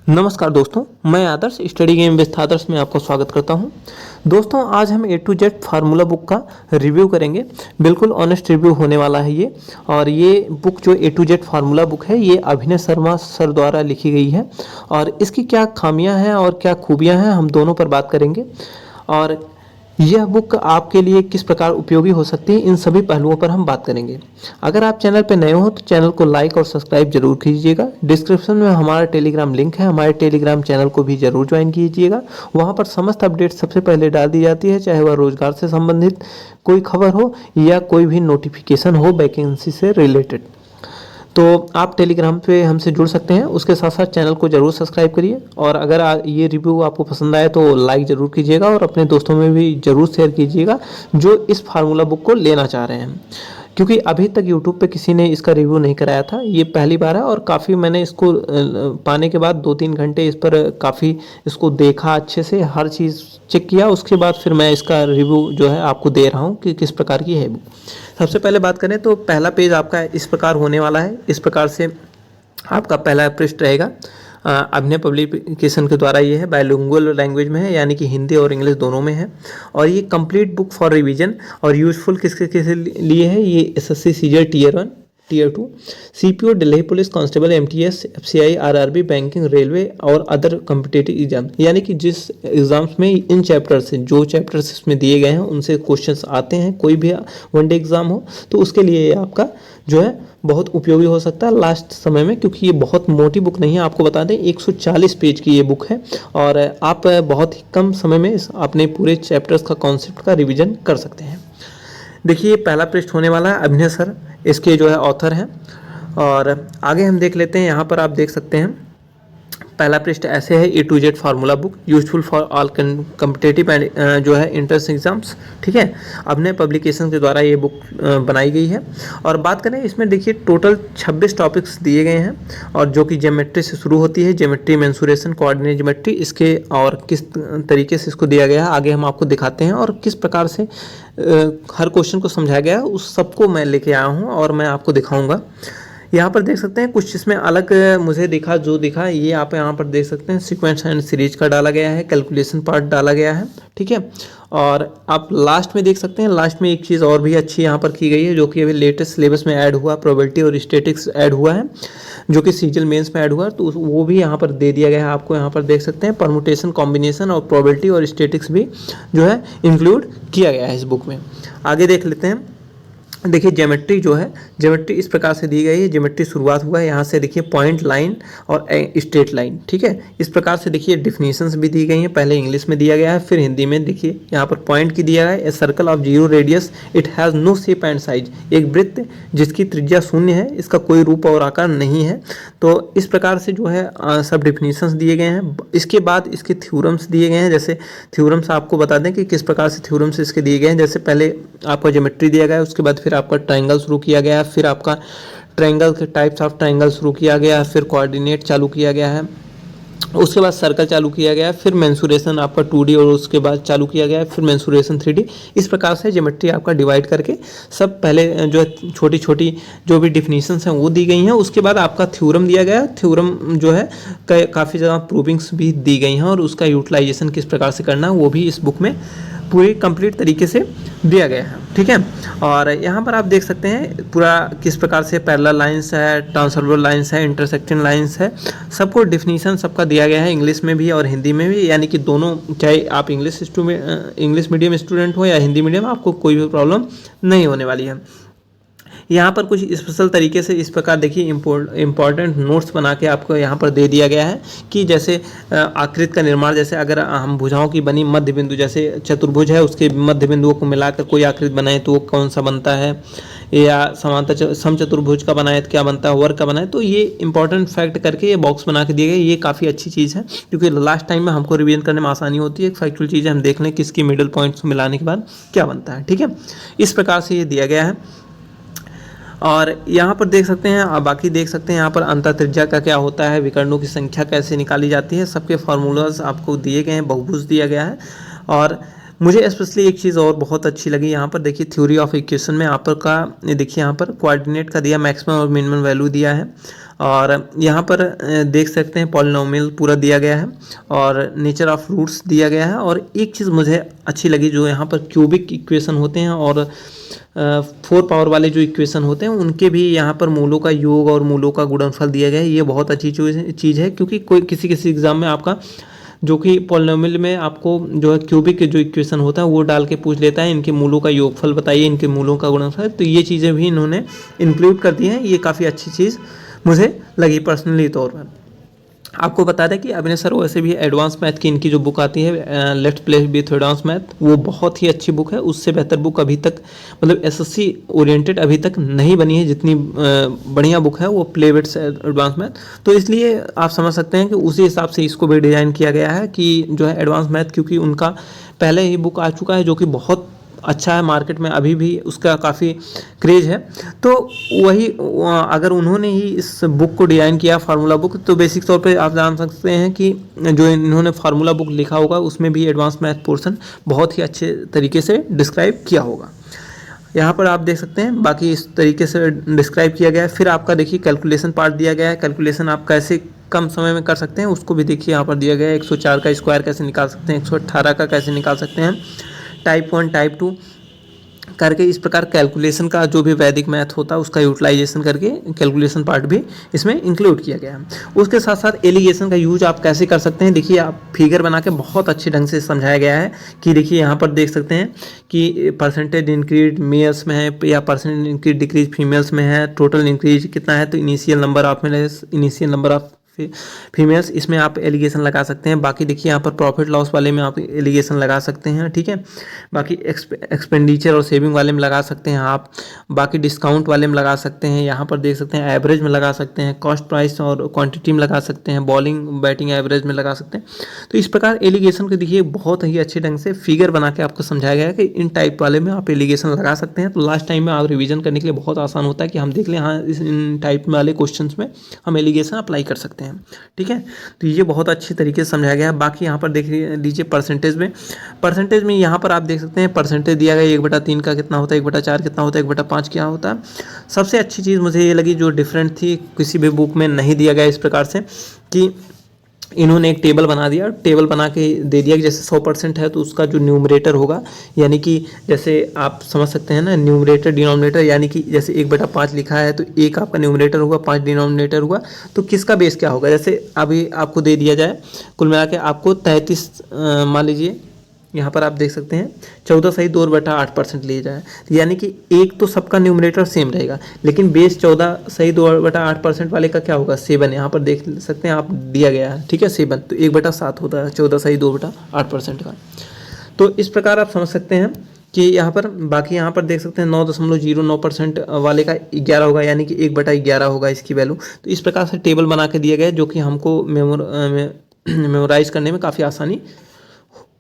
नमस्कार दोस्तों, मैं आदर्श स्टडी गेम विथ आदर्श में आपका स्वागत करता हूं। दोस्तों, आज हम ए टू जेड फार्मूला बुक का रिव्यू करेंगे। बिल्कुल ऑनेस्ट रिव्यू होने वाला है ये। और ये बुक जो ए टू जेड फार्मूला बुक है, ये अभिनय शर्मा सर द्वारा लिखी गई है। और इसकी क्या खामियां हैं और क्या खूबियां हैं, हम दोनों पर बात करेंगे। और यह बुक आपके लिए किस प्रकार उपयोगी हो सकती है, इन सभी पहलुओं पर हम बात करेंगे। अगर आप चैनल पर नए हो तो चैनल को लाइक और सब्सक्राइब जरूर कीजिएगा। डिस्क्रिप्शन में हमारा टेलीग्राम लिंक है, हमारे टेलीग्राम चैनल को भी जरूर ज्वाइन कीजिएगा। वहां पर समस्त अपडेट सबसे पहले डाल दी जाती है, चाहे वह रोजगार से संबंधित कोई खबर हो या कोई भी नोटिफिकेशन हो वैकेंसी से रिलेटेड। तो आप टेलीग्राम पे हमसे जुड़ सकते हैं। उसके साथ साथ चैनल को जरूर सब्सक्राइब करिए। और अगर ये रिव्यू आपको पसंद आए तो लाइक ज़रूर कीजिएगा और अपने दोस्तों में भी ज़रूर शेयर कीजिएगा जो इस फार्मूला बुक को लेना चाह रहे हैं। क्योंकि अभी तक यूट्यूब पे किसी ने इसका रिव्यू नहीं कराया था, ये पहली बार है। और काफ़ी मैंने इसको पाने के बाद 2-3 घंटे इस पर काफ़ी इसको देखा, अच्छे से हर चीज़ चेक किया। उसके बाद फिर मैं इसका रिव्यू जो है आपको दे रहा हूँ कि किस प्रकार की है बुक। सबसे पहले बात करें तो पहला पेज आपका इस प्रकार होने वाला है। इस प्रकार से आपका पहला पृष्ठ रहेगा। अभिनय पब्लिकेशन के द्वारा ये है, बायलिंगुअल लैंग्वेज में है, यानी कि हिंदी और इंग्लिश दोनों में है। और ये कंप्लीट बुक फॉर रिवीजन और यूजफुल किसके किसके लिए है, ये SSC CGL tier 1 tier 2 CPO, Delhi police constable, MTS, FCI, RRB, banking, railway और अदर कॉम्पिटिटिव एग्जाम। यानी कि जिस एग्जाम्स में इन चैप्टर से, जो चैप्टर्स इसमें दिए गए हैं उनसे क्वेश्चंस आते हैं, कोई भी वनडे एग्जाम हो तो उसके लिए ये आपका जो है बहुत उपयोगी हो सकता है लास्ट समय में। क्योंकि ये बहुत मोटी बुक नहीं है, आपको बता दें 140 पेज की ये बुक है। और आप बहुत ही कम समय में अपने पूरे चैप्टर्स का कॉन्सेप्ट का रिवीजन कर सकते हैं। देखिए, ये पहला पृष्ठ होने वाला है। अभिनय सर इसके जो है ऑथर हैं। और आगे हम देख लेते हैं। यहाँ पर आप देख सकते हैं पहला पृष्ठ ऐसे है, A to Z formula book useful for all competitive and जो है इंट्रेंस एग्जाम्स। ठीक है, अभिनय पब्लिकेशन के द्वारा ये बुक बनाई गई है। और बात करें इसमें, देखिए टोटल 26 टॉपिक्स दिए गए हैं। और जो कि ज्योमेट्री से शुरू होती है, ज्योमेट्री, मेंसुरेशन, कोऑर्डिनेट ज्योमेट्री, इसके और किस तरीके से इसको दिया गया है आगे हम आपको दिखाते हैं। और किस प्रकार से हर क्वेश्चन को समझाया गया है उस सबको मैं लेके आया हूँ और मैं आपको दिखाऊंगा। यहाँ पर देख सकते हैं कुछ इसमें अलग मुझे दिखा, जो दिखा ये आप यहाँ पर देख सकते हैं। सीक्वेंस एंड सीरीज का डाला गया है, कैलकुलेशन पार्ट डाला गया है। ठीक है, और आप लास्ट में देख सकते हैं, लास्ट में एक चीज़ और भी अच्छी यहाँ पर की गई है जो कि अभी लेटेस्ट सिलेबस में ऐड हुआ, प्रोबेबिलिटी और स्टैटिस्टिक्स ऐड हुआ है, जो कि सीजीएल मेंस में ऐड हुआ है। तो वो भी यहाँ पर दे दिया गया है आपको। यहाँ पर देख सकते हैं परमुटेशन, कॉम्बिनेशन और प्रोबेबिलिटी और स्टैटिस्टिक्स भी जो है इंक्लूड किया गया है इस बुक में। आगे देख लेते हैं। देखिए ज्योमेट्री जो है, ज्योमेट्री इस प्रकार से दी गई है। ज्योमेट्री शुरुआत हुआ है यहाँ से, देखिए पॉइंट, लाइन और स्ट्रेट लाइन। ठीक है, इस प्रकार से देखिए डिफिनीशंस भी दी गई हैं। पहले इंग्लिश में दिया गया है, फिर हिंदी में। देखिए यहाँ पर पॉइंट की दिया गया है, a circle of 0 radius, it has no shape and size. एक वृत्त जिसकी त्रिज्या 0 है, इसका कोई रूप और आकार नहीं है। तो इस प्रकार से जो है सब डिफिनीशंस दिए गए हैं। इसके बाद इसके थ्योरम्स दिए गए हैं। जैसे थ्योरम्स आपको बता दें कि किस प्रकार से थ्योरम्स इसके दिए गए हैं। जैसे पहले आपका ज्योमेट्री दिया गया है, उसके बाद फिर आपका ट्रायंगल शुरू किया गया है, फिर आपका ट्रायंगल के टाइप्स ऑफ ट्रायंगल शुरू किया गया है, फिर कोऑर्डिनेट चालू किया गया है, उसके बाद सर्कल चालू किया गया है, फिर मेंसुरेशन आपका 2D और उसके बाद चालू किया गया है, फिर मेंसुरेशन 3D। इस प्रकार से ज्योमेट्री आपका डिवाइड करके सब पहले जो है छोटी छोटी जो भी डिफिनीशंस हैं वो दी गई हैं। उसके बाद आपका थ्योरम दिया गया है। थ्योरम जो है काफ़ी ज़्यादा प्रूविंग्स भी दी गई हैं और उसका यूटिलाइजेशन किस प्रकार से करना है वो भी इस बुक में पूरी कंप्लीट तरीके से दिया गया है। ठीक है, और यहाँ पर आप देख सकते हैं पूरा किस प्रकार से पैरेलल लाइंस है, ट्रांसवर्सल लाइंस है, इंटरसेक्शन लाइंस है, सबको डिफिनीशन सबका दिया गया है, इंग्लिश में भी और हिंदी में भी। यानी कि दोनों, चाहे आप इंग्लिश मीडियम स्टूडेंट हो या हिंदी मीडियम, आपको कोई भी प्रॉब्लम नहीं होने वाली है। यहाँ पर कुछ स्पेशल तरीके से इस प्रकार देखिए इम्पोर्टेंट नोट्स बना के आपको यहाँ पर दे दिया गया है कि जैसे आकृति का निर्माण, जैसे अगर हम भुजाओं की बनी मध्य बिंदु, जैसे चतुर्भुज है उसके मध्य बिंदुओं को मिलाकर कोई आकृति बनाए तो वो कौन सा बनता है, या समांतर समचतुर्भुज का बनाए तो क्या बनता है, वर्ग का बनाए। तो ये इंपॉर्टेंट फैक्ट करके ये बॉक्स बना के दिए गए। ये काफ़ी अच्छी चीज़ है क्योंकि लास्ट टाइम में हमको रिवीजन करने में आसानी होती है। एक फैक्चुअल चीज़ है, हम देख लें किसकी मिडिल पॉइंट्स मिलाने के बाद क्या बनता है। ठीक है, इस प्रकार से ये दिया गया है। और यहाँ पर देख सकते हैं, आप बाकी देख सकते हैं यहाँ पर अंतर त्रिज्या का क्या होता है, विकर्णों की संख्या कैसे निकाली जाती है, सबके फार्मूलाज आपको दिए गए हैं, बहुभुज दिया गया है। और मुझे स्पेशली एक चीज़ और बहुत अच्छी लगी यहाँ पर, देखिए थ्योरी ऑफ इक्वेशन में आप का देखिए यहाँ पर कोऑर्डिनेट का दिया, मैक्सिमम और मिनिमम वैल्यू दिया है। और यहाँ पर देख सकते हैं पॉलिनोमियल पूरा दिया गया है और नेचर ऑफ रूट्स दिया गया है। और एक चीज़ मुझे अच्छी लगी, जो यहाँ पर क्यूबिक इक्वेशन होते हैं और 4 पावर वाले जो इक्वेशन होते हैं उनके भी यहाँ पर मूलों का योग और मूलों का गुणनफल दिया गया है। ये बहुत अच्छी चीज़ है, क्योंकि कोई किसी एग्जाम में आपका जो कि पॉलिनोमियल में आपको जो है क्यूबिक के जो इक्वेशन होता है वो डाल के पूछ लेता है, इनके मूलों का योगफल बताइए, इनके मूलों का गुणनफल। तो ये चीज़ें भी इन्होंने इंक्लूड कर दी हैं। ये काफ़ी अच्छी चीज़ मुझे लगी पर्सनली तौर पर। आपको बता दें कि अभिनय सर वैसे भी एडवांस मैथ की इनकी जो बुक आती है let's play with advance math, वो बहुत ही अच्छी बुक है। उससे बेहतर बुक अभी तक मतलब एसएससी ओरिएंटेड अभी तक नहीं बनी है। जितनी बढ़िया बुक है वो प्ले विथ एडवांस मैथ, तो इसलिए आप समझ सकते हैं कि उसी हिसाब से इसको भी डिज़ाइन किया गया है कि जो है एडवांस मैथ, क्योंकि उनका पहले ही बुक आ चुका है जो कि बहुत अच्छा है, मार्केट में अभी भी उसका काफ़ी क्रेज है। तो वही अगर उन्होंने ही इस बुक को डिज़ाइन किया फार्मूला बुक, तो बेसिक तौर पे आप जान सकते हैं कि जो इन्होंने फार्मूला बुक लिखा होगा उसमें भी एडवांस मैथ पोर्शन बहुत ही अच्छे तरीके से डिस्क्राइब किया होगा। यहाँ पर आप देख सकते हैं बाकी इस तरीके से डिस्क्राइब किया गया है। फिर आपका देखिए कैलकुलेशन पार्ट दिया गया है, कैलकुलेशन आप कैसे कम समय में कर सकते हैं उसको भी देखिए यहाँ पर दिया गया है। 104 का स्क्वायर कैसे निकाल सकते हैं, 118 का कैसे निकाल सकते हैं, टाइप 1 टाइप 2 करके इस प्रकार कैलकुलेशन का जो भी वैदिक मैथ होता है उसका यूटिलाइजेशन करके कैलकुलेशन पार्ट भी इसमें इंक्लूड किया गया है। उसके साथ साथ एलिगेशन का यूज आप कैसे कर सकते हैं, देखिए आप फिगर बना के बहुत अच्छे ढंग से समझाया गया है कि देखिए यहाँ पर देख सकते हैं कि परसेंटेज इंक्रीज मेल्स में है या परसेंटेज इंक्रीज डिक्रीज फीमेल्स में है, टोटल इंक्रीज कितना है, तो initial number of males initial number of females, इसमें आप एलिगेशन लगा सकते हैं। बाकी देखिए यहाँ पर प्रॉफिट लॉस वाले में आप एलिगेशन लगा सकते हैं, ठीक है। बाकी एक्सपेंडिचर और सेविंग वाले में लगा सकते हैं आप, बाकी डिस्काउंट वाले में लगा सकते हैं, यहाँ पर देख सकते हैं एवरेज में लगा सकते हैं, कॉस्ट प्राइस और क्वांटिटी में लगा सकते हैं, बॉलिंग बैटिंग एवरेज में लगा सकते हैं। तो इस प्रकार एलिगेशन को देखिए बहुत ही अच्छे ढंग से फिगर बना के आपको समझाया गया है कि इन टाइप वाले में आप एलिगेशन लगा सकते हैं। तो लास्ट टाइम में आप रिविजन करने के लिए बहुत आसान होता है कि हम देख लें हाँ इन टाइप वाले क्वेश्चन में हम एलिगेशन अप्लाई कर सकते हैं, ठीक है। तो ये बहुत अच्छी तरीके से समझाया गया है। बाकी यहाँ पर देख लीजिए परसेंटेज में यहाँ पर आप देख सकते हैं परसेंटेज दिया गया 1/3 का कितना होता है, 1/4 कितना होता है, 1/5 क्या होता है। सबसे अच्छी चीज़ मुझे ये लगी जो डिफरेंट थी, किसी भी बुक में नहीं दिया गया इस प्रकार से, कि इन्होंने एक टेबल बना दिया, टेबल बना के दे दिया कि जैसे 100% है तो उसका जो न्यूमरेटर होगा, यानी कि जैसे आप समझ सकते हैं ना न्यूमरेटर डिनोमिनेटर, यानी कि जैसे 1/5 लिखा है तो 1 आपका न्यूमरेटर होगा, 5 डिनोमिनेटर हुआ, तो किसका बेस क्या होगा। जैसे अभी आपको दे दिया जाए कुल मिला के आपको 33 मान लीजिए यहाँ पर आप देख सकते हैं 14 सही 2/8% लिए जाए, यानी कि एक तो सबका न्यूमरेटर सेम रहेगा, लेकिन बेस 14 सही 2/8% वाले का क्या होगा 7, यहाँ पर देख सकते हैं आप दिया गया है, ठीक है 7, तो 1/7 होता है 14 सही 2/8% का। तो इस प्रकार आप समझ सकते हैं कि यहाँ पर बाकी यहाँ पर देख सकते हैं 9.09% वाले का 11 होगा, यानी कि 1/11 होगा इसकी वैल्यू। तो इस प्रकार से टेबल बना के दिया गया जो कि हमको मेमोराइज करने में काफ़ी आसानी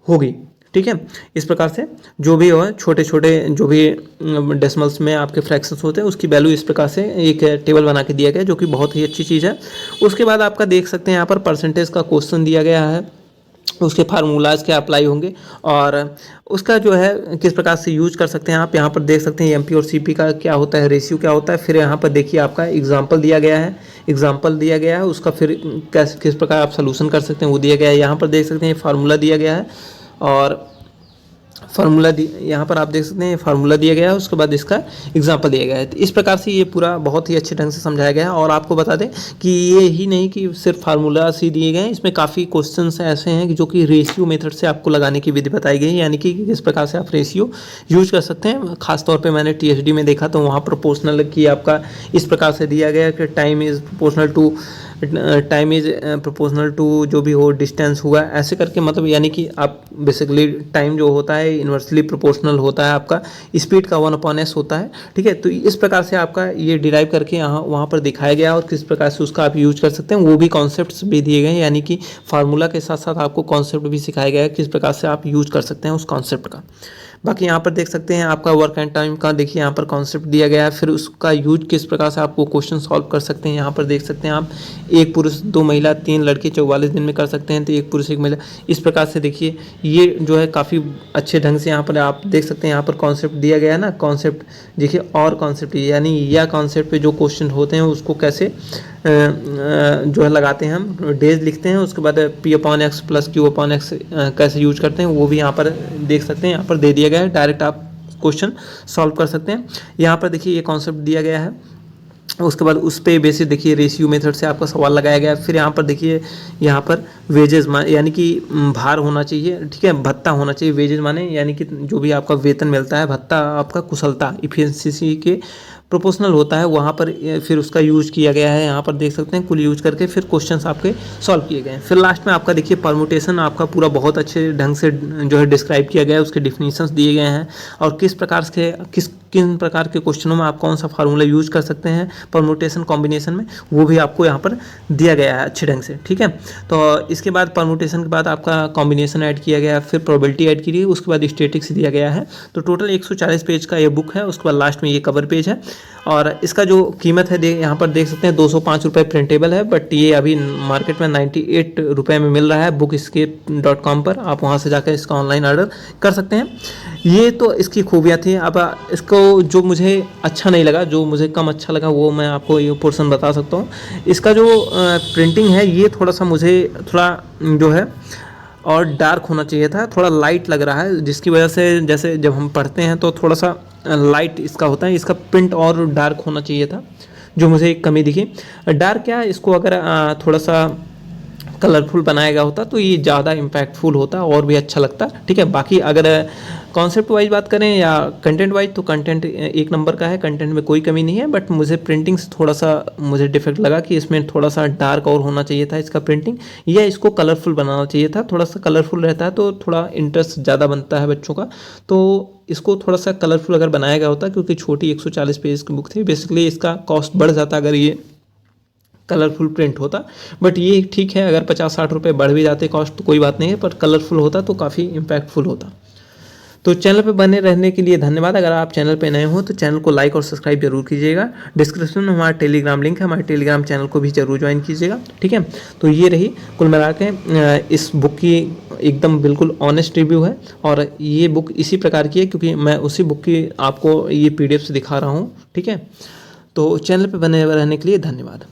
होगी, ठीक है। इस प्रकार से जो भी हो छोटे छोटे जो भी डेसिमल्स में आपके फ्रैक्शंस होते हैं उसकी वैल्यू इस प्रकार से एक टेबल बना के दिया गया जो कि बहुत ही अच्छी चीज़ है। उसके बाद आपका देख सकते हैं यहाँ पर परसेंटेज का क्वेश्चन दिया गया है, उसके फार्मूलाज क्या अप्लाई होंगे और उसका जो है किस प्रकार से यूज कर सकते हैं आप। यहाँ पर देख सकते हैं एमपी और सीपी का क्या होता है, रेशियो क्या होता है। फिर यहाँ पर देखिए आपका एग्जाम्पल दिया गया है, उसका फिर किस प्रकार आप सोल्यूशन कर सकते हैं वो दिया गया है। यहाँ पर देख सकते हैं फार्मूला दिया गया है और यहाँ पर आप देख सकते हैं फार्मूला दिया गया है, उसके बाद इसका एग्जाम्पल दिया गया है। तो इस प्रकार से ये पूरा बहुत ही अच्छे ढंग से समझाया गया है। और आपको बता दें कि ये ही नहीं कि सिर्फ फार्मूला से दिए गए हैं, इसमें काफ़ी क्वेश्चंस ऐसे हैं कि जो कि रेशियो मेथड से आपको लगाने की विधि बताई गई है, यानी कि किस प्रकार से आप रेशियो यूज कर सकते हैं। खासतौर पर मैंने THD में देखा तो वहाँ प्रोपोर्शनल की आपका इस प्रकार से दिया गया कि टाइम इज़ प्रोपोर्शनल टू जो भी हो डिस्टेंस हुआ, ऐसे करके मतलब यानी कि आप बेसिकली टाइम जो होता है इन्वर्सली प्रोपोर्शनल होता है, आपका स्पीड का 1/s होता है, ठीक है। तो इस प्रकार से आपका ये डिराइव करके यहाँ वहाँ पर दिखाया गया और किस प्रकार से उसका आप यूज कर सकते हैं, वो भी कॉन्सेप्ट्स भी दिए गए हैं, यानी कि फार्मूला के साथ साथ आपको कॉन्सेप्ट भी सिखाया गया है किस प्रकार से आप यूज कर सकते हैं उस कॉन्सेप्ट का। बाकी यहाँ पर देख सकते हैं आपका वर्क एंड टाइम का देखिए यहाँ पर कॉन्सेप्ट दिया गया है, फिर उसका यूज किस प्रकार से आपको क्वेश्चन सॉल्व कर सकते हैं। यहाँ पर देख सकते हैं आप 1 पुरुष 2 महिला 3 लड़के 44 दिन में कर सकते हैं, तो 1 पुरुष 1 महिला, इस प्रकार से देखिए ये जो है काफ़ी अच्छे ढंग से यहाँ पर आप देख सकते हैं। यहाँ पर कॉन्सेप्ट दिया गया है ना, कॉन्सेप्ट देखिए और कॉन्सेप्ट यानी या कॉन्सेप्ट पे जो क्वेश्चन होते हैं उसको कैसे जो है लगाते हैं, हम डेज लिखते हैं, उसके बाद P/X प्लस Q/X कैसे यूज करते हैं वो भी यहाँ पर देख सकते हैं। यहाँ पर दे दिया गया है, डायरेक्ट आप क्वेश्चन सॉल्व कर सकते हैं। यहाँ पर देखिए ये कॉन्सेप्ट दिया गया है, उसके बाद उस पे बेसिस देखिए रेशियो मेथड से आपका सवाल लगाया गया है। फिर यहाँ पर देखिए यहाँ पर वेजेस यानी कि भार होना चाहिए, ठीक है, भत्ता होना चाहिए। वेजेस माने यानी कि जो भी आपका वेतन मिलता है, भत्ता आपका कुशलता इफिशिएंसी के प्रोपोर्शनल होता है, वहाँ पर फिर उसका यूज किया गया है। यहाँ पर देख सकते हैं कुल यूज करके फिर क्वेश्चंस आपके सॉल्व किए गए हैं। फिर लास्ट में आपका देखिए परमुटेशन आपका पूरा बहुत अच्छे ढंग से जो है डिस्क्राइब किया गया है, उसके डिफिनीशंस दिए गए हैं और किन प्रकार के क्वेश्चनों में आप कौन सा फार्मूला यूज कर सकते हैं परमुटेशन कॉम्बिनेशन में, वो भी आपको यहाँ पर दिया गया है अच्छे ढंग से, ठीक है। तो इसके बाद परमुटेशन के बाद आपका कॉम्बिनेशन ऐड किया गया है, फिर प्रोबेबिलिटी ऐड की गई, उसके बाद स्टैटिस्टिक्स दिया गया है। तो टोटल 140 पेज का ये बुक है। उसके बाद लास्ट में ये कवर पेज है और इसका जो कीमत है यहाँ पर देख सकते हैं 205 रुपये प्रिंटेबल है, बट ये अभी मार्केट में 98 रुपये में मिल रहा है bookescape.com पर। आप वहाँ से जाकर इसका ऑनलाइन ऑर्डर कर सकते हैं। ये तो इसकी खूबियाँ थी। अब इसको जो मुझे अच्छा नहीं लगा, जो मुझे कम अच्छा लगा, वो मैं आपको ये पोर्शन बता सकता हूँ। इसका जो प्रिंटिंग है ये थोड़ा सा मुझे थोड़ा जो है और डार्क होना चाहिए था, थोड़ा लाइट लग रहा है, जिसकी वजह से जैसे जब हम पढ़ते हैं तो थोड़ा सा लाइट इसका होता है। इसका प्रिंट और डार्क होना चाहिए था, जो मुझे एक कमी दिखी। डार्क क्या, इसको अगर थोड़ा सा कलरफुल बनाया गया होता तो ये ज़्यादा इम्पैक्टफुल होता और भी अच्छा लगता, ठीक है। बाकी अगर कॉन्सेप्ट वाइज बात करें या कंटेंट वाइज, तो कंटेंट एक नंबर का है, कंटेंट में कोई कमी नहीं है। बट मुझे प्रिंटिंग से थोड़ा सा मुझे डिफेक्ट लगा कि इसमें थोड़ा सा डार्क और होना चाहिए था इसका प्रिंटिंग, या इसको कलरफुल बनाना चाहिए था। थोड़ा सा कलरफुल रहता है तो थोड़ा इंटरेस्ट ज़्यादा बनता है बच्चों का, तो इसको थोड़ा सा कलरफुल अगर बनाया गया होता, क्योंकि छोटी 140 पेज की बुक थी, बेसिकली इसका कॉस्ट बढ़ जाता अगर ये कलरफुल प्रिंट होता। बट ये ठीक है, अगर 50-60 रुपये बढ़ भी जाते कॉस्ट तो कोई बात नहीं है, पर कलरफुल होता तो काफ़ी इम्पैक्टफुल होता। तो चैनल पे बने रहने के लिए धन्यवाद। अगर आप चैनल पे नए हो तो चैनल को लाइक और सब्सक्राइब जरूर कीजिएगा। डिस्क्रिप्शन में हमारा टेलीग्राम लिंक है, हमारे टेलीग्राम चैनल को भी जरूर ज्वाइन कीजिएगा, ठीक है। तो ये रही कुल मिला के इस बुक की एकदम बिल्कुल ऑनेस्ट रिव्यू है, और ये बुक इसी प्रकार की है क्योंकि मैं उसी बुक की आपको ये PDF से दिखा रहा हूँ, ठीक है। तो चैनल पर बने रहने के लिए धन्यवाद।